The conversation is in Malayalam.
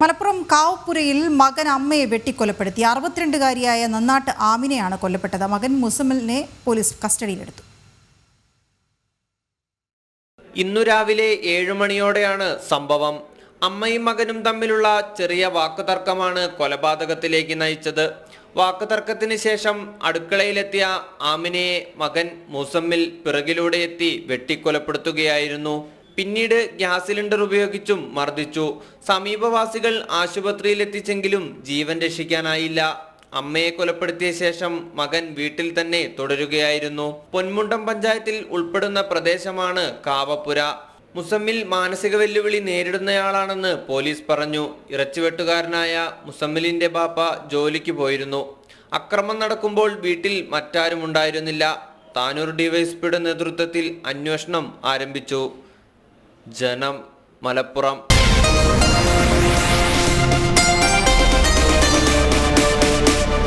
മലപ്പുറം കാവ്പുരയിൽ മകൻ അമ്മയെ വെട്ടിക്കൊലപ്പെടുത്തി. 62-കാരിയായ നന്നാട്ട് ആമിനെയാണ് കൊല്ലപ്പെട്ടത്. മകൻ മുസമ്മിലിനെ പോലീസ് കസ്റ്റഡിയിലെടുത്തു. ഇന്നു രാവിലെ 7 മണിയോടെയാണ് സംഭവം. അമ്മയും മകനും തമ്മിലുള്ള ചെറിയ വാക്കുതർക്കമാണ് കൊലപാതകത്തിലേക്ക് നയിച്ചത്. വാക്കുതർക്കത്തിന് ശേഷം അടുക്കളയിലെത്തിയ ആമിനയെ മകൻ മുസമ്മിൽ പിറകിലൂടെ എത്തി വെട്ടിക്കൊലപ്പെടുത്തുകയായിരുന്നു. പിന്നീട് ഗ്യാസ് സിലിണ്ടർ ഉപയോഗിച്ചും മർദ്ദിച്ചു. സമീപവാസികൾ ആശുപത്രിയിൽ എത്തിച്ചെങ്കിലും ജീവൻ രക്ഷിക്കാനായില്ല. അമ്മയെ കൊലപ്പെടുത്തിയ ശേഷം മകൻ വീട്ടിൽ തന്നെ തുടരുകയായിരുന്നു. പൊന്മുണ്ടം പഞ്ചായത്തിൽ ഉൾപ്പെടുന്ന പ്രദേശമാണ് കാവപ്പുര. മുസമ്മിൽ മാനസിക വെല്ലുവിളി നേരിടുന്നയാളാണെന്ന് പോലീസ് പറഞ്ഞു. ഇറച്ചിവെട്ടുകാരനായ മുസമ്മിലിന്റെ ബാപ്പ ജോലിക്ക് പോയിരുന്നു. അക്രമം നടക്കുമ്പോൾ വീട്ടിൽ മറ്റാരും ഉണ്ടായിരുന്നില്ല. താനൂർ ഡിവൈഎസ്പിയുടെ നേതൃത്വത്തിൽ അന്വേഷണം ആരംഭിച്ചു. ജനം, മലപ്പുറം.